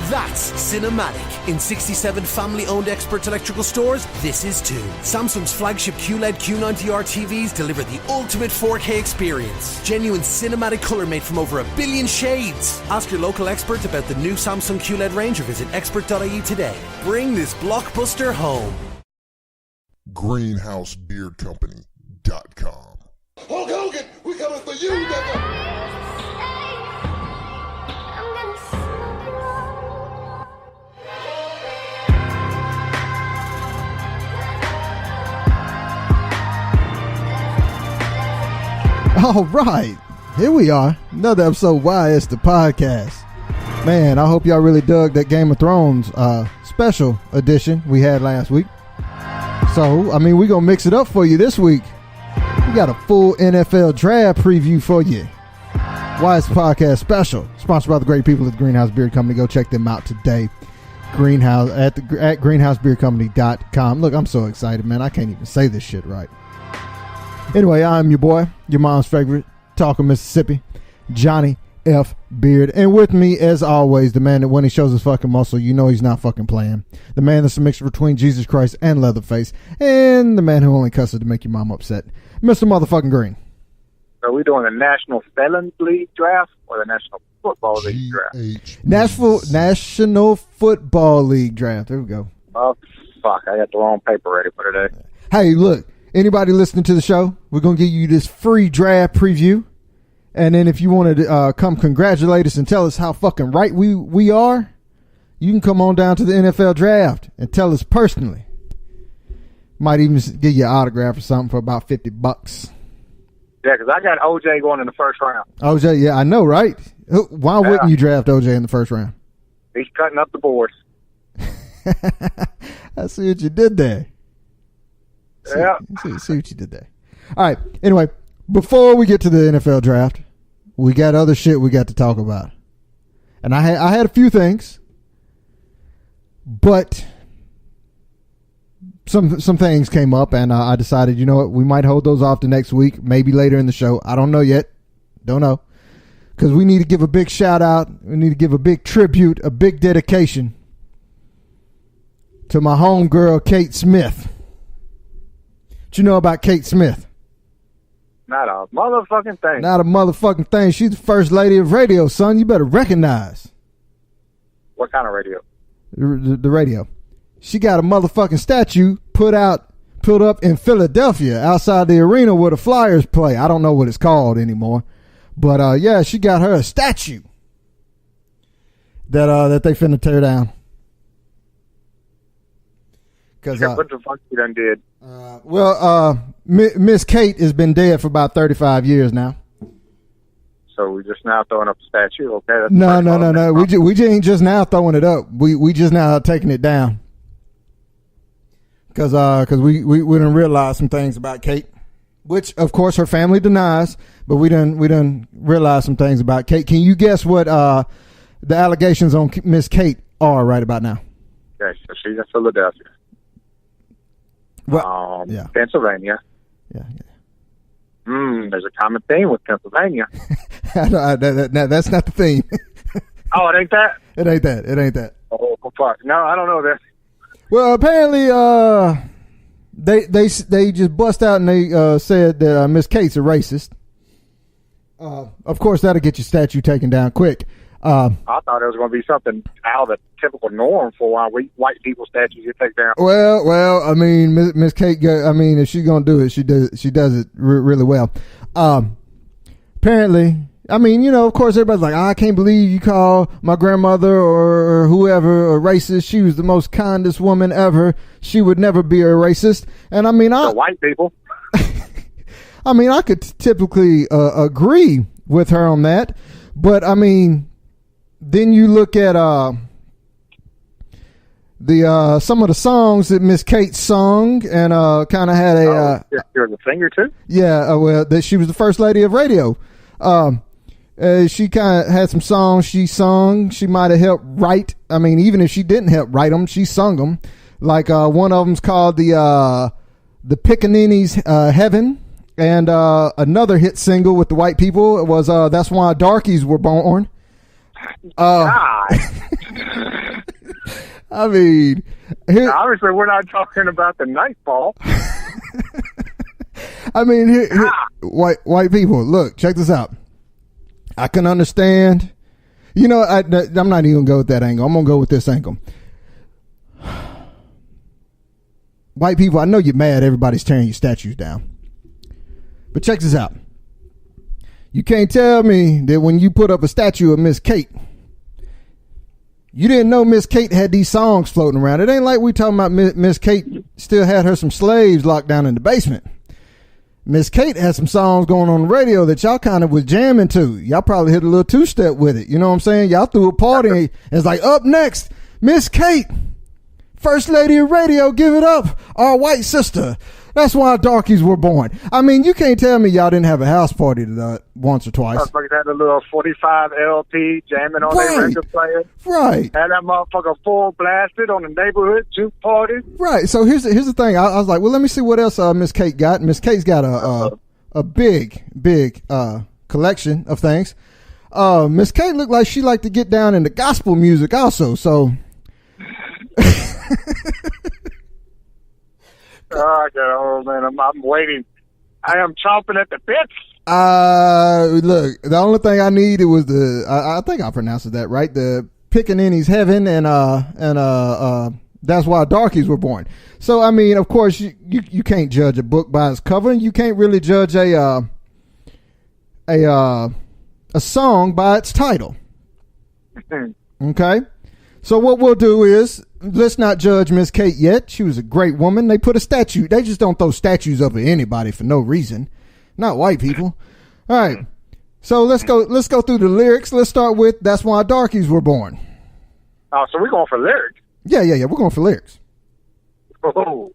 That's cinematic. In 67 family-owned expert electrical stores, this is too. Samsung's flagship QLED Q90R TVs deliver the ultimate 4K experience. Genuine cinematic color made from over 1 billion shades. Ask your local expert about the new Samsung QLED range or visit expert.ie today. Bring this blockbuster home. GreenhouseBeardCompany.com. Hulk Hogan, we coming for you, nigga! All right, here we are, another episode of Why It's the Podcast. Man, I hope y'all really dug that Game of Thrones special edition we had last week. So, I mean, we're going to mix it up for you this week. We got a full NFL draft preview for you. Why It's the Podcast special, sponsored by the great people at the Greenhouse Beard Company. Go check them out today. Greenhouse at greenhousebeardcompany.com. Look, I'm so excited, man. I can't even say this shit right. Anyway, I'm your boy, your mom's favorite, talking Mississippi, Johnny F. Beard. And with me, as always, the man that when he shows his fucking muscle, you know he's not fucking playing. The man that's a mixture between Jesus Christ and Leatherface. And the man who only cusses to make your mom upset, Mr. Motherfucking Green. Are we doing the National Felons League draft or the National Football League draft? National Football League draft. There we go. Oh, fuck. I got the wrong paper ready for today. Hey, look. Anybody listening to the show, we're going to give you this free draft preview. And then if you want to come congratulate us and tell us how fucking right we are, you can come on down to the NFL draft and tell us personally. Might even give you an autograph or something for about $50. Yeah, because I got OJ going in the first round. OJ, yeah, I know, right? Why wouldn't you draft OJ in the first round? He's cutting up the boards. I see what you did there. Yeah. See what you did there. All right. Anyway, before we get to the NFL draft, we got other shit we got to talk about. And I had a few things, but some things came up, and I decided, you know what, we might hold those off to next week, maybe later in the show. I don't know yet. Don't know. Because we need to give a big shout out. We need to give a big tribute, a big dedication to my homegirl, Kate Smith. What you know about Kate Smith? Not a motherfucking thing. Not a motherfucking thing. She's the first lady of radio, son. You better recognize. What kind of radio? The radio. She got a motherfucking statue put up in Philadelphia outside the arena where the Flyers play. I don't know what it's called anymore. But, yeah, she got her a statue that they finna tear down. What the fuck you done did? Miss Kate has been dead for about 35 years now. So we just now throwing up a statue? Okay. That's No. We ain't just now throwing it up. We just now taking it down. Cause we done realize some things about Kate, which of course her family denies, but we done realize some things about Kate. Can you guess what the allegations on Miss Kate are right about now? Okay, so she's in Philadelphia. Yeah. Pennsylvania. Yeah. There's a common theme with Pennsylvania. That's not the theme. Oh, it ain't that? It ain't that. Oh, fuck. No, I don't know that. Well, apparently, they just bust out and they said that Miss Kate's a racist. Of course, that'll get your statue taken down quick. I thought it was going to be something out of the typical norm for why white people statues you take down. Well, I mean, Miss Kate, if she's going to do it, she does it really well. Apparently, I mean, you know, of course, everybody's like, I can't believe you call my grandmother or whoever a racist. She was the most kindest woman ever. She would never be a racist. And I mean, the white people. I mean, I could typically agree with her on that, but I mean, then you look at the some of the songs that Miss Kate sung and kind of had a you're the singer too. Yeah, well, that she was the first lady of radio. She kind of had some songs she sung. She might have helped write. I mean, even if she didn't help write them, she sung them. Like one of them's called the Pickaninny's Heaven, and another hit single with the white people was That's Why Darkies Were Born. I mean, here, obviously we're not talking about the nightfall. I mean, here, white people, look, check this out. I can understand. You know, I'm not even going to go with that angle. I'm going to go with this angle. White people, I know you're mad everybody's tearing your statues down. But check this out. You can't tell me that when you put up a statue of Miss Kate, you didn't know Miss Kate had these songs floating around. It ain't like we talking about Miss Kate still had her some slaves locked down in the basement. Miss Kate had some songs going on the radio that y'all kind of was jamming to. Y'all probably hit a little two-step with it. You know what I'm saying? Y'all threw a party and it's like, up next, Miss Kate, First Lady of Radio, give it up, our white sister. That's why darkies were born. I mean, you can't tell me y'all didn't have a house party once or twice. Motherfuckers had a little 45 LP jamming on their record player. Right. Had that motherfucker full blasted on the neighborhood juke party. Right. So here's the thing. I was like, well, let me see what else Miss Kate got. Miss Kate's got a big collection of things. Miss Kate looked like she liked to get down into gospel music also. So. Oh, man, I'm waiting. I am chomping at the bits. Look, the only thing I needed was I think I pronounced that right. The Pickaninny's Heaven and That's Why Darkies Were Born. So, I mean, of course, you can't judge a book by its cover, and you can't really judge a song by its title. Okay? So what we'll do is, let's not judge Miss Kate yet. She was a great woman. They put a statue. They just don't throw statues up at anybody for no reason. Not white people. All right. So let's go through the lyrics. Let's start with That's Why Darkies Were Born. Oh, so we're going for lyrics. Yeah. We're going for lyrics. Oh.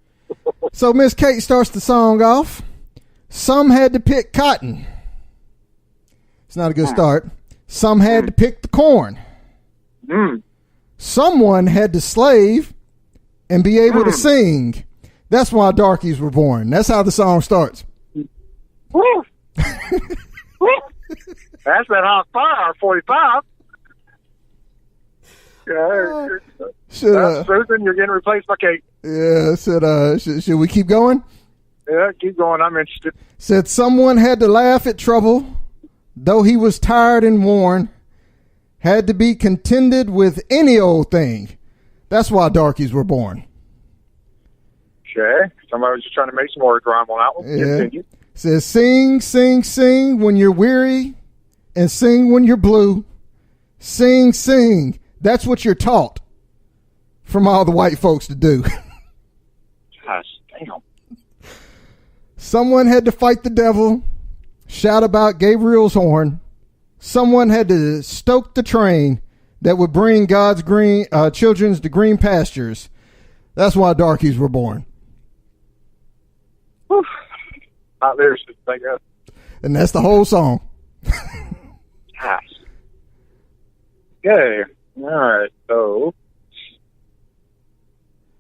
So Miss Kate starts the song off. Some had to pick cotton. It's not a good start. Some had to pick the corn. Someone had to slave and be able to sing. That's why darkies were born. That's how the song starts. Woo. That's that hot fire, 45. Yeah. Susan, you're getting replaced by Kate. Yeah, should we keep going? Yeah, keep going. I'm interested. Said someone had to laugh at trouble, though he was tired and worn. Had to be contended with any old thing. That's why darkies were born. Okay. Somebody was just trying to make some more rhyme on that one. Yeah. Continue. Says sing, sing, sing when you're weary and sing when you're blue. Sing, sing. That's what you're taught from all the white folks to do. Gosh, damn. Someone had to fight the devil, shout about Gabriel's horn. Someone had to stoke the train that would bring God's children to green pastures. That's why darkies were born. Whew. Not lyricist, I guess. And that's the whole song. Gosh. Okay. All right. So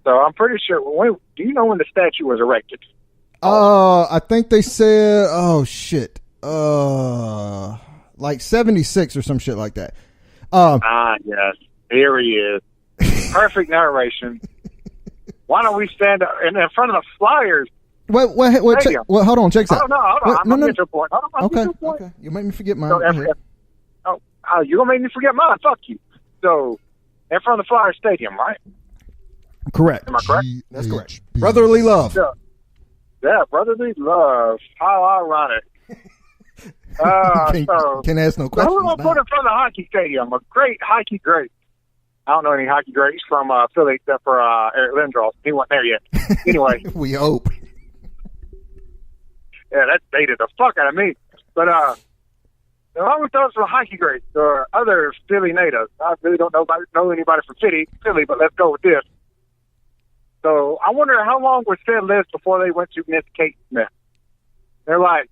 I'm pretty sure. Do you know when the statue was erected? I think they said. Oh shit. Like 76 or some shit like that. Yes. Here he is. Perfect narration. Why don't we stand in front of the Flyers? Wait, hold on. Check this out. Hold on. I'm going to get your point. Okay. You made me forget mine. So you're going to make me forget mine. Fuck you. So, in front of the Flyers Stadium, right? Correct. Am I correct? That's correct. Brotherly love. Yeah, brotherly love. How ironic. Can't ask no questions. Who will put in front of the hockey stadium? A great hockey great. I don't know any hockey greats from Philly except for Eric Lindros. He wasn't there yet. Anyway. We hope. Yeah, that dated the fuck out of me. But I always thought it was hockey greats or other Philly natives. I really don't know anybody from Philly, but let's go with this. So I wonder how long was said lived before they went to Miss Kate Smith. They're like,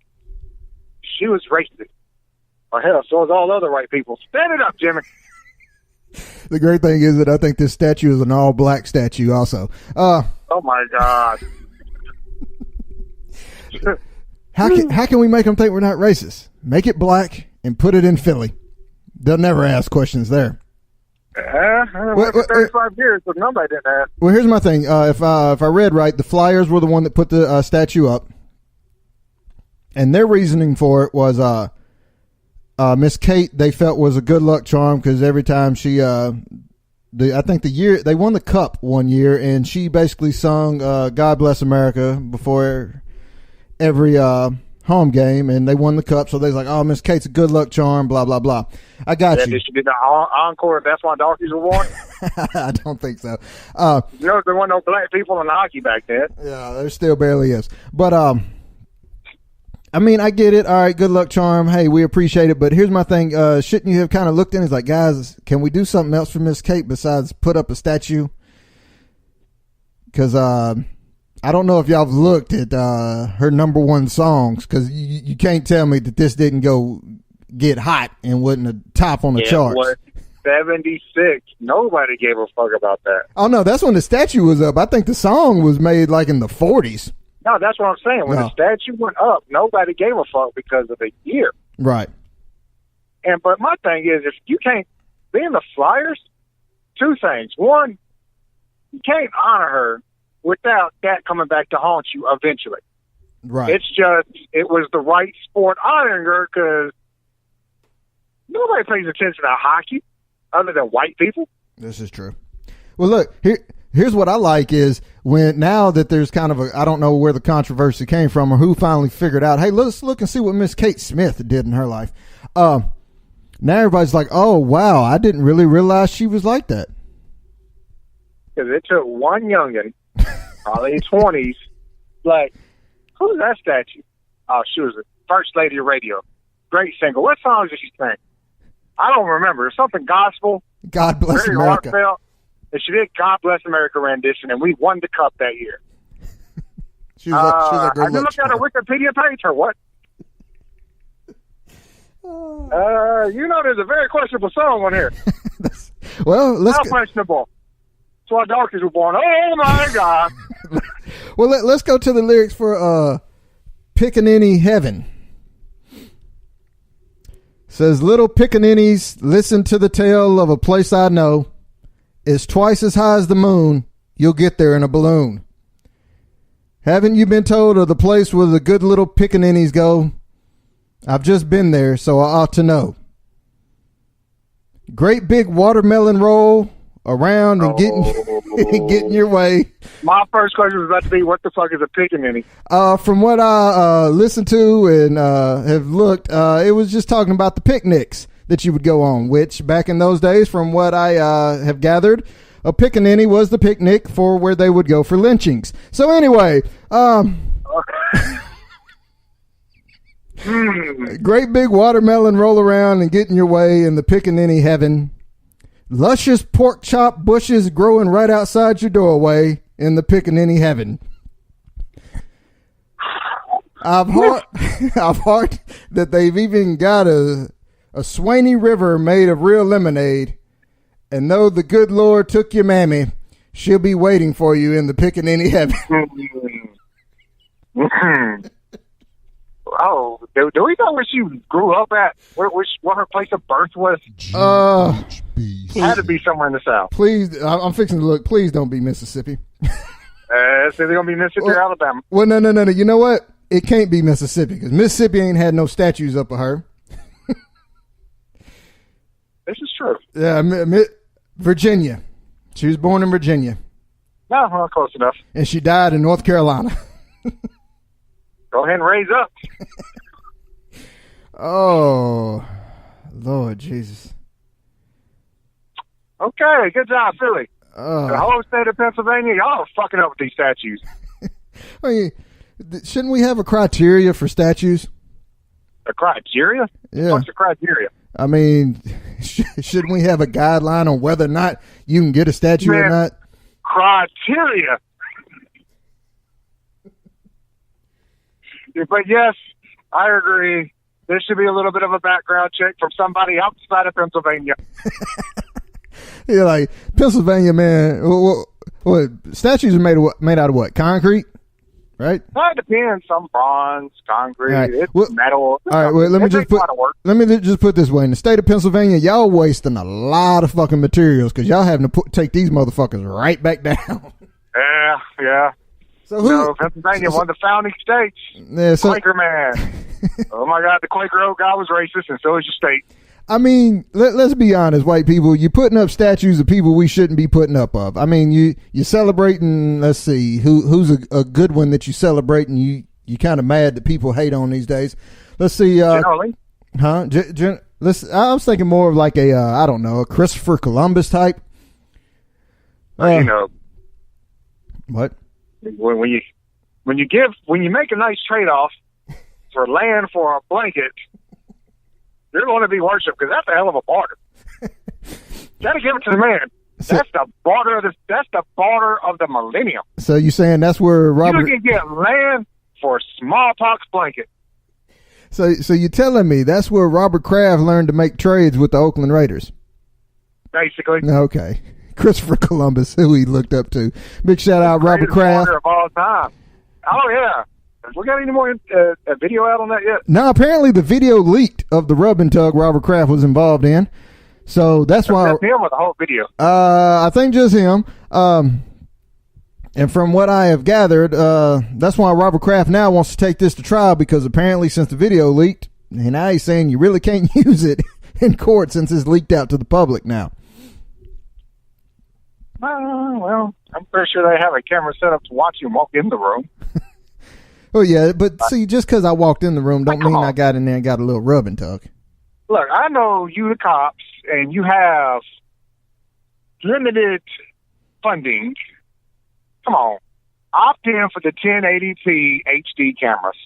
she was racist. Or hell, so is all other white people. Stand it up, Jimmy. The great thing is that I think this statue is an all-black statue also. Oh, my God. How can we make them think we're not racist? Make it black and put it in Philly. They'll never ask questions there. Yeah, I went for 35 years, but nobody didn't have. Well, here's my thing. If I read right, the Flyers were the one that put the statue up, and their reasoning for it was Miss Kate they felt was a good luck charm because every time she I think the year they won the cup one year, and she basically sung "God Bless America" before every home game, and they won the cup. So they was like, "Oh, Miss Kate's a good luck charm." Blah blah blah. I got you. This should be the encore. If that's why donkeys were born. I don't think so. There weren't no black people in hockey back then. Yeah, there still barely is. But I mean, I get it. All right, good luck charm. Hey, we appreciate it. But here's my thing. Shouldn't you have kind of looked in? It's like, guys, can we do something else for Miss Kate besides put up a statue? Because I don't know if y'all have looked at her number one songs, because you can't tell me that this didn't go get hot and wasn't a top on the charts. It was 76. Nobody gave a fuck about that. Oh, no, that's when the statue was up. I think the song was made like in the 40s. No, that's what I'm saying. When the statue went up, nobody gave a fuck because of the year. Right. But my thing is, if you can't be in the Flyers, two things. One, you can't honor her without that coming back to haunt you eventually. Right. It's just, it was the right sport honoring her because nobody pays attention to hockey other than white people. This is true. Well, look, here's what I like is when now that there's kind of I don't know where the controversy came from or who finally figured out, hey, let's look and see what Miss Kate Smith did in her life. Now everybody's like, oh, wow, I didn't really realize she was like that. Because it took one youngin', probably 20s, like, who's that statue? Oh, she was the first lady of radio. Great single. What song did she sing? I don't remember. It's something gospel. God Bless Very America. heartfelt. And she did God Bless America rendition, and we won the cup that year. She was a good have you looked at her Wikipedia page or what? There's a very questionable song on here. Well, How questionable? That's why donkeys were born. Oh, my God. Well, let's go to the lyrics for Pickaninny Heaven. Says, little pickaninnies, listen to the tale of a place I know. It's twice as high as the moon. You'll get there in a balloon. Haven't you been told of the place where the good little pickaninnies go? I've just been there, so I ought to know. Great big watermelon roll around and getting your way. My first question was about to be, what the fuck is a pickaninny? From what I listened to and have looked, it was just talking about the picnics that you would go on, which back in those days, from what I have gathered, a pickaninny was the picnic for where they would go for lynchings. So anyway, great big watermelon roll around and get in your way in the pickaninny heaven. Luscious pork chop bushes growing right outside your doorway in the pickaninny heaven. I've heard that they've even got a Swaney River made of real lemonade. And though the good Lord took your mammy, she'll be waiting for you in the pickaninny heaven. Oh, do we know where she grew up at? What her place of birth was? Had to be somewhere in the South. Please, I'm fixing to look. Please don't be Mississippi. So they're going to be Mississippi or Alabama. Well, no. You know what? It can't be Mississippi because Mississippi ain't had no statues up of her. This is true. Yeah, Virginia. She was born in Virginia. No, well, close enough. And she died in North Carolina. Go ahead and raise up. Oh, Lord Jesus. Okay, good job, Philly. The whole state of Pennsylvania, y'all are fucking up with these statues. I mean, shouldn't we have a criteria for statues? A criteria? Yeah. What's the criteria? I mean, shouldn't we have a guideline on whether or not you can get a statue or not? Criteria. But yes, I agree. There should be a little bit of a background check from somebody outside of Pennsylvania. You're like, Pennsylvania, man. What statues are made out of what? Concrete? right? It depends. Some bronze, concrete, Right. it's Well, metal. All right, well, let me just put this way. In the state of Pennsylvania, y'all wasting a lot of fucking materials because y'all having to take these motherfuckers right back down. Yeah. So Pennsylvania, one of the founding states. Yeah, Quaker man. Oh my God, the Quaker Oak guy was racist, and so is your state. I mean, let's be honest, white people. You're putting up statues of people we shouldn't be putting up of. I mean, you're celebrating. Let's see, who's a good one that you celebrate, and you kind of mad that people hate on these days. Let's see. Generally, huh? I was thinking more of like I don't know, a Christopher Columbus type. you know, What? when you make a nice trade off for land for a blanket, you're going to be worshipped because that's a hell of a barter. Got to give it to the man. That's the barter of the millennium. So you saying that's where Robert? You can get land for a smallpox blanket. So you're telling me that's where Robert Kraft learned to make trades with the Oakland Raiders? Basically. Okay. Christopher Columbus, who he looked up to. Big shout out, Robert Kraft. Of all time. Oh yeah. Have we got any more video out on that yet? No, apparently the video leaked of the rub and tug Robert Kraft was involved in. So that's why. That's him with the whole video. I think just him. And from what I have gathered, that's why Robert Kraft now wants to take this to trial because apparently since the video leaked, and now he's saying you really can't use it in court since it's leaked out to the public now. Well, I'm pretty sure they have a camera set up to watch you walk in the room. Oh, yeah, but see, just because I walked in the room don't mean I got in there and got a little rub and tug. Look, I know you the cops, and you have limited funding. Come on. Opt in for the 1080p HD cameras.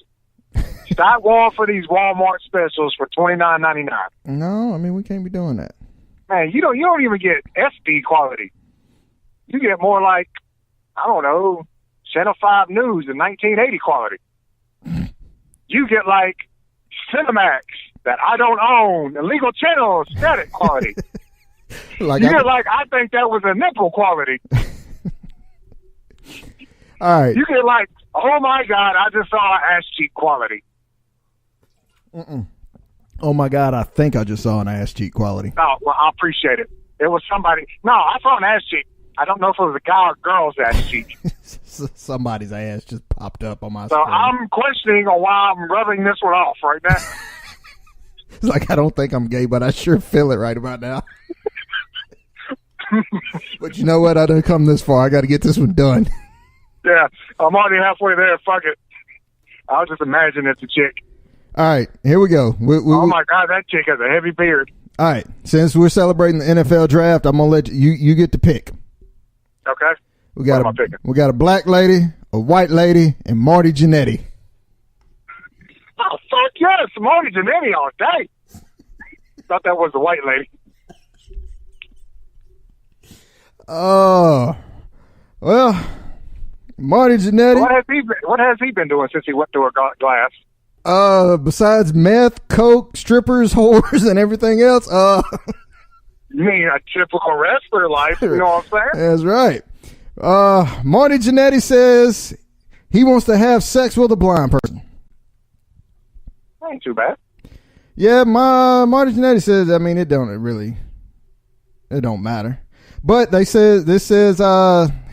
Stop going for these Walmart specials for $29.99. No, I mean, we can't be doing that. Man, you don't even get SD quality. You get more like, I don't know, Channel 5 News in 1980 quality. You get like Cinemax that I don't own, illegal channel static quality. I think that was a nipple quality. All right. You get like, oh my God, I just saw an ass cheek quality. Oh my God, I think I just saw an ass cheek quality. Oh, well, I appreciate it. It was somebody. No, I saw an ass cheek. I don't know if it was a guy or girl's ass cheek. Somebody's ass just popped up on my So screen. I'm questioning on why I'm rubbing this one off right now. It's like, I don't think I'm gay, but I sure feel it right about now. But you know what? I done come this far. I got to get this one done. Yeah, I'm already halfway there. Fuck it. I'll just imagine it's a chick. All right, here we go. Oh my God, that chick has a heavy beard. All right, since we're celebrating the NFL draft, I'm gonna let you get to pick. Okay. We got What am I picking? we got a black lady, a white lady, and Marty Jannetty. Oh fuck yes, Marty Jannetty all day. Thought that was the white lady. Oh, well, Marty Jannetty. What has he been doing since he went through a glass? Besides meth, coke, strippers, whores, and everything else, You mean a typical wrestler life? You know what I'm saying? That's right. Marty Jannetty says he wants to have sex with a blind person. Ain't too bad. Yeah, Marty Jannetty says, I mean, it don't matter. But this says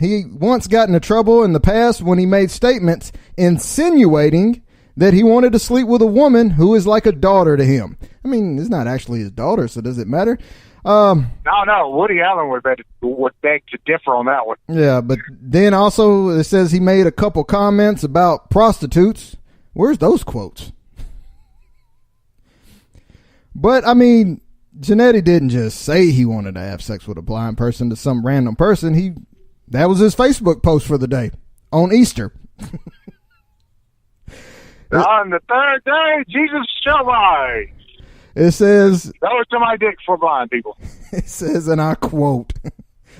he once got into trouble in the past when he made statements insinuating that he wanted to sleep with a woman who is like a daughter to him. I mean, it's not actually his daughter, so does it matter? No. Woody Allen would beg to differ on that one. Yeah, but then also it says he made a couple comments about prostitutes. Where's those quotes? But, I mean, Jannetty didn't just say he wanted to have sex with a blind person to some random person. That was his Facebook post for the day on Easter. On the third day, Jesus shall rise. It says, That was to my dick for blind people. It says, and I quote,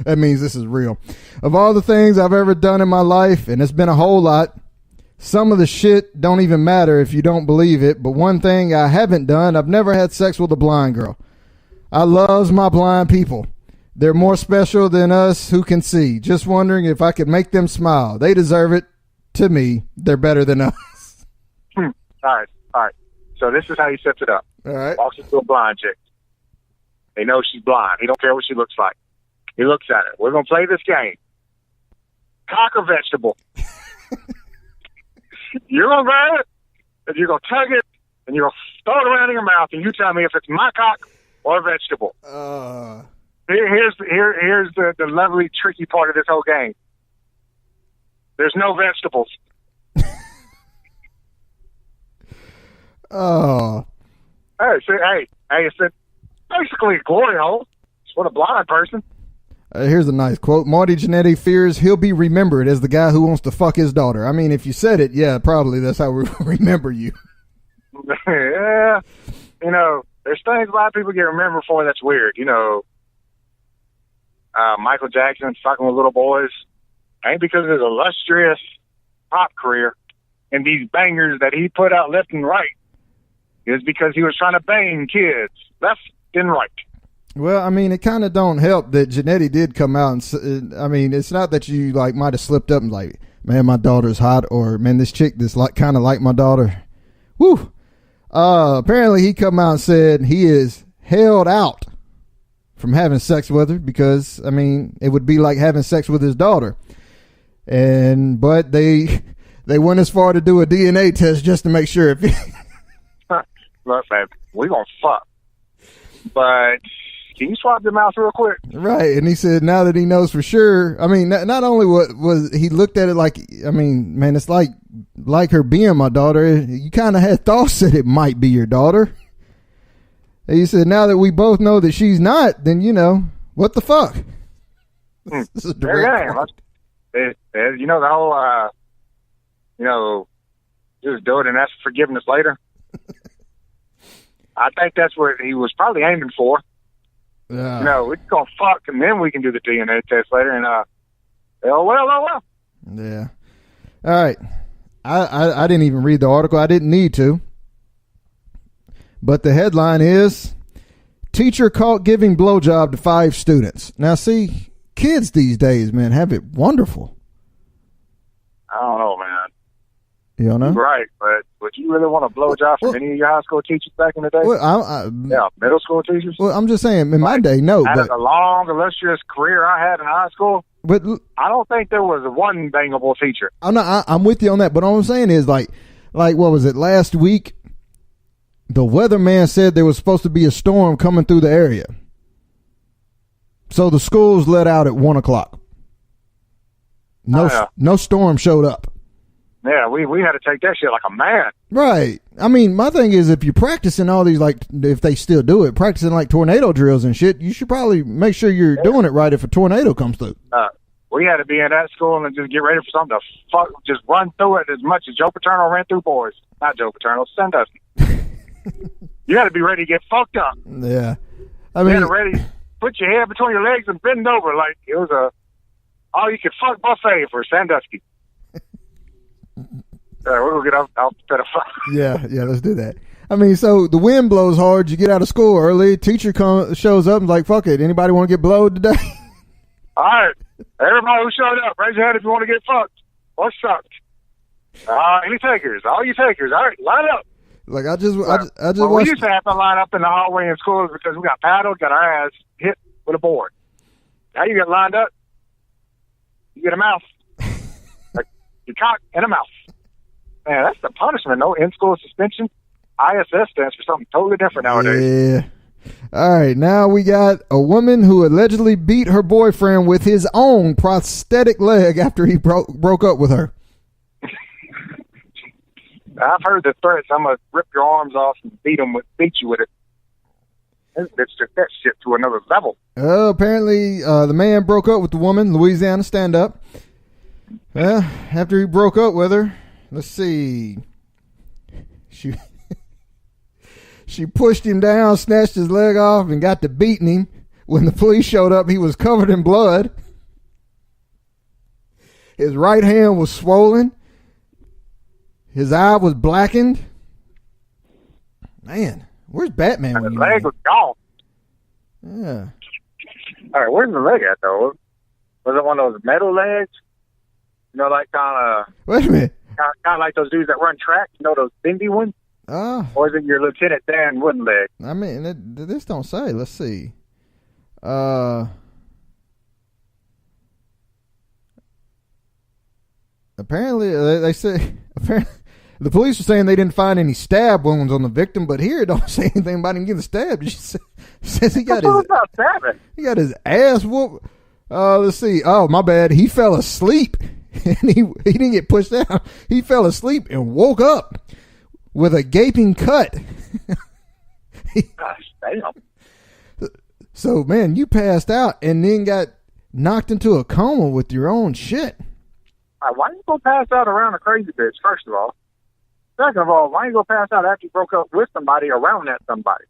that means this is real. Of all the things I've ever done in my life, and it's been a whole lot, some of the shit don't even matter if you don't believe it, but one thing I haven't done, I've never had sex with a blind girl. I loves my blind people. They're more special than us who can see. Just wondering if I could make them smile. They deserve it. to me, they're better than us. All right. So this is how he sets it up. All right. Walks into a blind chick. They know she's blind. He don't care what she looks like. He looks at her. We're going to play this game. Cock or vegetable? You're going to grab it, and you're going to tug it, and you're going to throw it around in your mouth, and you tell me if it's my cock or a vegetable. Here's the lovely, tricky part of this whole game. There's no vegetables. Oh. Hey, it's basically a glory hole. It's for a blind person. Here's a nice quote. Marty Jannetty fears he'll be remembered as the guy who wants to fuck his daughter. I mean, if you said it, yeah, probably that's how we remember you. Yeah. There's things a lot of people get remembered for that's weird. Michael Jackson fucking with little boys ain't because of his illustrious pop career and these bangers that he put out left and right. Is because he was trying to bang kids left and right. Well, I mean, it kind of don't help that Jannetty did come out and, I mean, it's not that you like might have slipped up and like, man, my daughter's hot, or man, this chick that's like kind of like my daughter. Woo. Apparently he come out and said he is held out from having sex with her because, I mean, it would be like having sex with his daughter. But they went as far to do a DNA test just to make sure if Look, man, we gonna fuck. But can you swap your mouth real quick? Right, and he said now that he knows for sure. I mean, not only what was he looked at it like. I mean, man, it's like her being my daughter. You kind of had thoughts that it might be your daughter. And he said now that we both know that she's not, then what the fuck. This is direct. The whole just do it and ask for forgiveness later. I think that's what he was probably aiming for. Yeah. We're going to fuck, and then we can do the DNA test later. And, well. Yeah. All right. I didn't even read the article. I didn't need to. But the headline is, teacher caught giving blowjob to 5 students. Now, see, kids these days, man, have it wonderful. I don't know, man. You don't know? Right, but would you really want a blowjob from any of your high school teachers back in the day? Well, middle school teachers? Well, I'm just saying, in my day, no. Out of the long, illustrious career I had in high school, but I don't think there was one bangable teacher. I'm with you on that, but all I'm saying is, like what was it, last week, the weatherman said there was supposed to be a storm coming through the area. So the schools let out at 1 o'clock. No storm showed up. Yeah, we had to take that shit like a man. Right. I mean, my thing is, if you're practicing all these, like, if they still do it, practicing like tornado drills and shit, you should probably make sure you're doing it right if a tornado comes through. We had to be in that school and just get ready for something to just run through it as much as Joe Paterno ran through boys. Not Joe Paterno, Sandusky. You had to be ready to get fucked up. Yeah. I mean, you had to ready put your head between your legs and bend over like it was a all-you-could-fuck buffet for Sandusky. We'll get off the pedophile. Yeah, let's do that. I mean, so the wind blows hard. You get out of school early. Teacher shows up and is like, fuck it. Anybody want to get blowed today? All right. Everybody who showed up, raise your hand if you want to get fucked or sucked. Any takers? All you takers. All right, line up. Like, I just watched. We used to have to line up in the hallway in schools because we got paddled, got our ass hit with a board. Now you get lined up, you get a mouth. Your cock and a mouth. Man, that's the punishment. No in-school suspension. ISS stands for something totally different nowadays. Yeah. All right, now we got a woman who allegedly beat her boyfriend with his own prosthetic leg after he broke up with her. I've heard the threats. I'm gonna rip your arms off and beat you with it. This bitch took that shit to another level. Apparently, the man broke up with the woman. Louisiana stand-up. Well, after he broke up with her, let's see. She pushed him down, snatched his leg off, and got to beating him. When the police showed up, he was covered in blood. His right hand was swollen. His eye was blackened. Man, where's Batman? And the leg was gone. Yeah. All right, where's the leg at, though? Was it one of those metal legs? like kind Wait a minute. of like those dudes that run track. Those bendy ones. Or is it your Lieutenant Dan Woodenleg? I mean, this don't say. Let's see. Apparently, they say the police are saying they didn't find any stab wounds on the victim, but here it don't say anything about him getting stabbed. It just says he got his ass whooped. Let's see. Oh, my bad. He fell asleep, and he didn't get pushed down. He fell asleep and woke up with a gaping cut. Gosh, damn. So, man, you passed out and then got knocked into a coma with your own shit. Why you go pass out around a crazy bitch, first of all? Second of all, why you go pass out after you broke up with somebody around that somebody?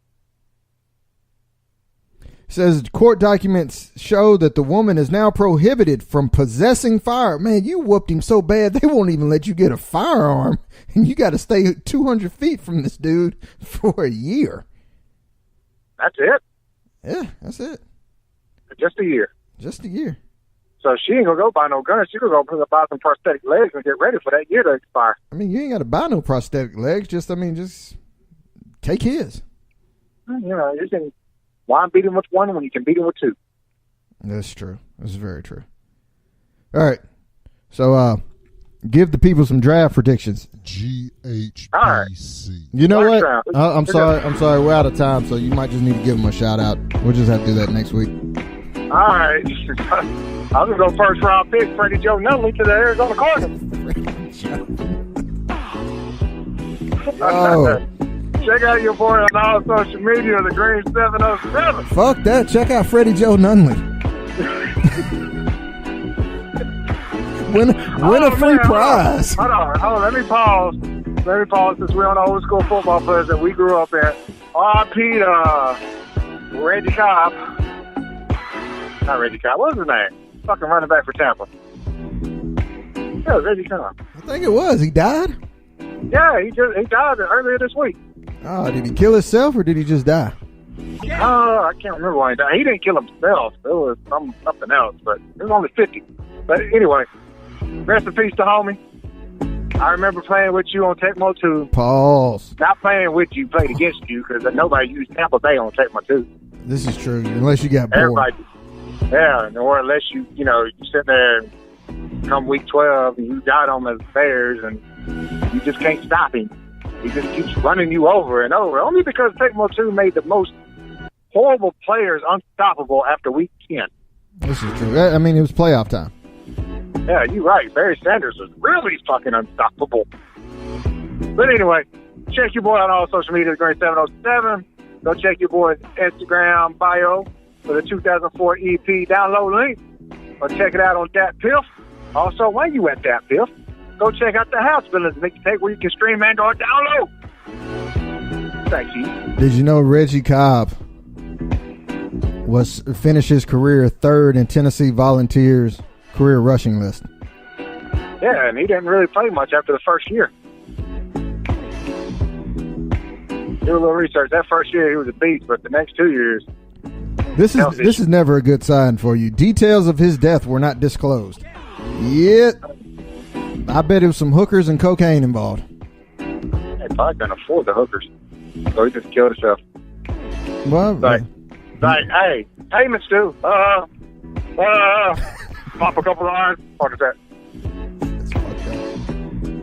Says court documents show that the woman is now prohibited from possessing fire. Man, you whooped him so bad they won't even let you get a firearm, and you got to stay 200 feet from this dude for a year. That's it? Yeah, that's it. Just a year. Just a year. So she ain't gonna go buy no guns. She gonna go buy some prosthetic legs and get ready for that year to expire. I mean, you ain't got to buy no prosthetic legs. Just take his. You can. Why beat him with one when you can beat him with two? That's true. That's very true. All right. So, give the people some draft predictions. GHBC. All right. You know what? I'm sorry. We're out of time, so you might just need to give them a shout out. We'll just have to do that next week. All right. I'm going to go first round pick, Freddie Joe Nunley to the Arizona Cardinals. Oh. Check out your boy on all social media, the Green 707. Fuck that. Check out Freddie Joe Nunley. win a free prize. Hold on. Let me pause since we're on the old school football players that we grew up in. R.I.P. Reggie Cobb. Not Reggie Cobb. What was his name? Fucking running back for Tampa. Yeah, it was Reggie Cobb. I think it was. He died? Yeah, he died earlier this week. Oh, did he kill himself or did he just die? I can't remember why he died. He didn't kill himself. It was something else, but it was only 50. But anyway, rest in peace to homie. I remember playing with you on Tecmo 2. Pause. Not playing with you, played against you, because nobody used Tampa Bay on Tecmo 2. This is true, unless you got bored. Everybody. Yeah, or unless you sit there come week 12 and you got on the Bears and you just can't stop him. He just keeps running you over and over. Only because Tecmo 2 made the most horrible players unstoppable after week 10. This is true. I mean, it was playoff time. Yeah, you're right. Barry Sanders was really fucking unstoppable. But anyway, check your boy on all social media, Green 707. Go check your boy's Instagram bio for the 2004 EP download link. Or check it out on Dat Piff. Also, when you at Dat Piff, go check out the House Villains mixtape where you can stream and or download. Thank you. Did you know Reggie Cobb finished his career third in Tennessee Volunteers career rushing list? Yeah, and he didn't really play much after the first year. Do a little research. That first year he was a beast, but the next 2 years. This is never a good sign for you. Details of his death were not disclosed. Yet, I bet it was some hookers and cocaine involved. He probably couldn't afford the hookers, so he just killed himself. Well, hey, payments too. Pop a couple of irons. What is that?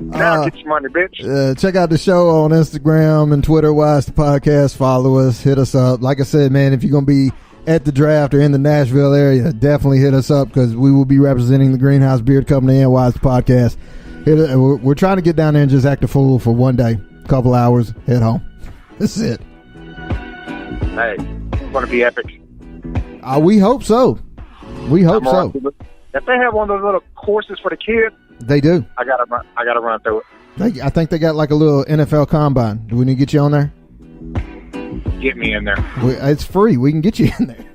Now get your money, bitch. Check out the show on Instagram and Twitter. Wise the podcast. Follow us. Hit us up. Like I said, man, if you're gonna be at the draft or in the Nashville area, definitely hit us up because we will be representing the Greenhouse Beard Company and Wise the podcast. We're trying to get down there and just act a fool for one day, couple hours, head home. This is it. Hey, it's gonna be epic. We hope so. We hope so. If they have one of those little courses for the kids, they do. I gotta run through it. I think they got like a little NFL combine. Do we need to get you on there? Get me in there. It's free. We can get you in there.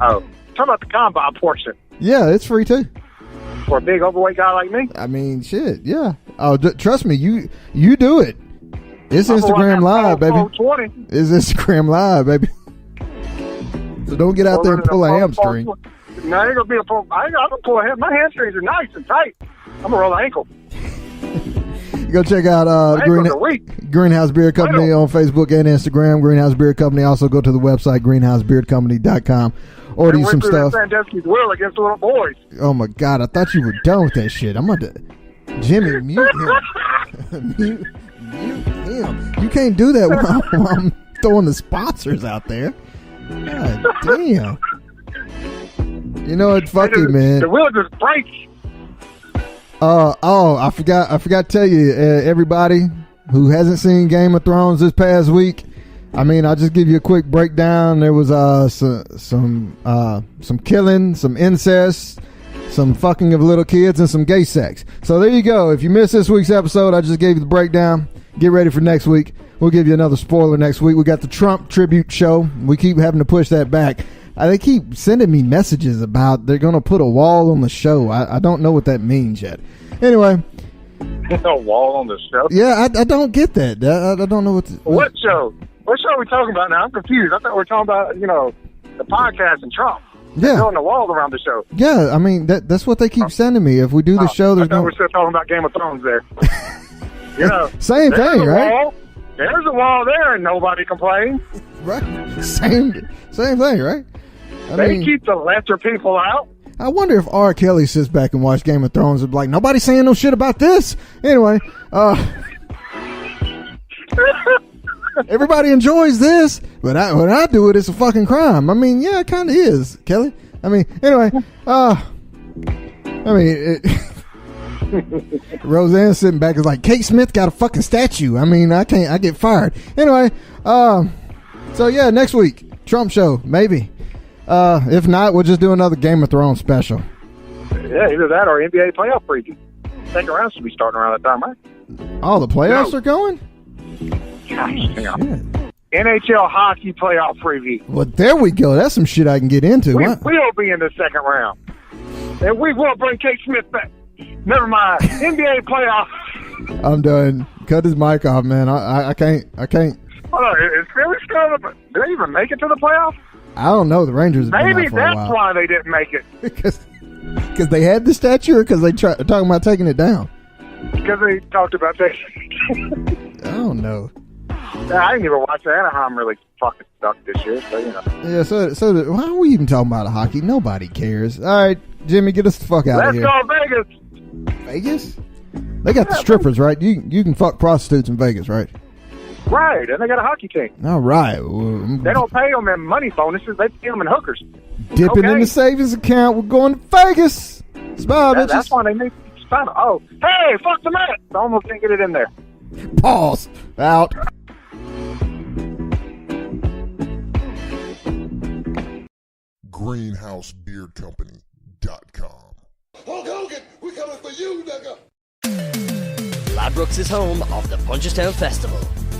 Oh, talk about the combine portion. Yeah, it's free too. For a big overweight guy like me? I mean, shit, yeah. Oh, trust me, you do it. It's Instagram Live, baby. It's Instagram Live, baby. So don't get out there and pull a hamstring. No, I ain't gonna be a pull. I'm gonna pull a hamstring. My hamstrings are nice and tight. I'm a roll ankle. Go check out Ankles are weak. Greenhouse Beard Company on Facebook and Instagram. Greenhouse Beard Company. Also go to the website greenhousebeardcompany.com. Order you some stuff. Sandusky's will against the little boys. Oh my God! I thought you were done with that shit. I'm about to Jimmy mute him. mute him. You can't do that while I'm throwing the sponsors out there. God damn. You know what? Fuck it, man. The wheel just breaks. I forgot to tell you, everybody who hasn't seen Game of Thrones this past week. I mean, I'll just give you a quick breakdown. There was some killing, some incest, some fucking of little kids, and some gay sex. So there you go. If you missed this week's episode, I just gave you the breakdown. Get ready for next week. We'll give you another spoiler next week. We got the Trump tribute show. We keep having to push that back. They keep sending me messages about they're going to put a wall on the show. I don't know what that means yet. Anyway. A wall on the show? Yeah, I don't get that. I don't know what... What show? What show are we talking about now? I'm confused. I thought we were talking about, the podcast and Trump. Yeah. Building the walls around the show. Yeah, I mean, that's what they keep sending me. If we do the show, there's I thought we're still talking about Game of Thrones there. Same thing, right? Wall. There's a wall there and nobody complains. Right. Same thing, right? They keep the lesser people out. I wonder if R. Kelly sits back and watches Game of Thrones and be like, nobody's saying no shit about this. Anyway, everybody enjoys this, but when I do it, it's a fucking crime. I mean, yeah, it kind of is, Kelly. I mean, anyway, Roseanne sitting back is like, Kate Smith got a fucking statue. I mean, I get fired. Anyway, so yeah, next week, Trump show, maybe. If not, we'll just do another Game of Thrones special. Yeah, either that or NBA playoff preview. Second round should be starting around that time, right? Oh, the playoffs are going? Gosh, NHL hockey playoff preview. Well, there we go. That's some shit I can get into. We will be in the second round. And we will bring Kate Smith back. Never mind. NBA playoff. I'm done. Cut his mic off, man. I can't. Hold on. Is Philly still? Did they even make it to the playoffs? I don't know. The Rangers have been Maybe out for a while. that's why they didn't make it. Because they had the statue, or because they talking about taking it down? Because they talked about taking it. I don't know. Yeah, I didn't even watch Anaheim really fucking suck this year, so Yeah, so why are we even talking about hockey? Nobody cares. All right, Jimmy, get us the fuck out of here. Let's go Vegas. Vegas? They got the strippers, right? You can fuck prostitutes in Vegas, right? Right, and they got a hockey team. All right. They don't pay them in money bonuses. They pay them in hookers. Dipping in the savings account. We're going to Vegas. Smile, bitches. That's why they need to sign. Oh, hey, fuck the Mets. I almost didn't get it in there. Pause. Out. GreenhouseBeardCompany.com. Hulk Hogan, we coming for you, nigga. Ladbrokes is home of the Punchestown Festival.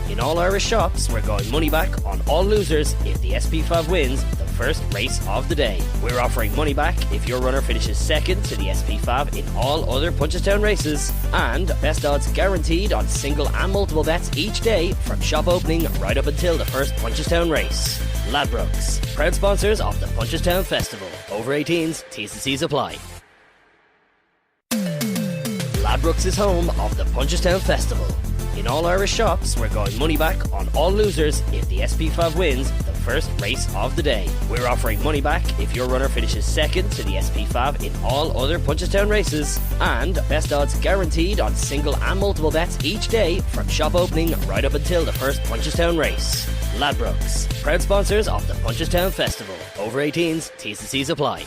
In all Irish shops, we're going money back on all losers if the SP5 wins the first race of the day. We're offering money back if your runner finishes second to the SP5 in all other Punchestown races, and best odds guaranteed on single and multiple bets each day from shop opening right up until the first Punchestown race. Ladbrokes, proud sponsors of the Punchestown Festival. Over 18s, T's and C's apply. Ladbrokes is home of the Punchestown Festival. In all Irish shops, we're going money back on all losers if the SP5 wins the first race of the day. We're offering money back if your runner finishes second to the SP5 in all other Punchestown races, and best odds guaranteed on single and multiple bets each day from shop opening right up until the first Punchestown race. Ladbrokes, proud sponsors of the Punchestown Festival. Over 18s, T's and C's apply.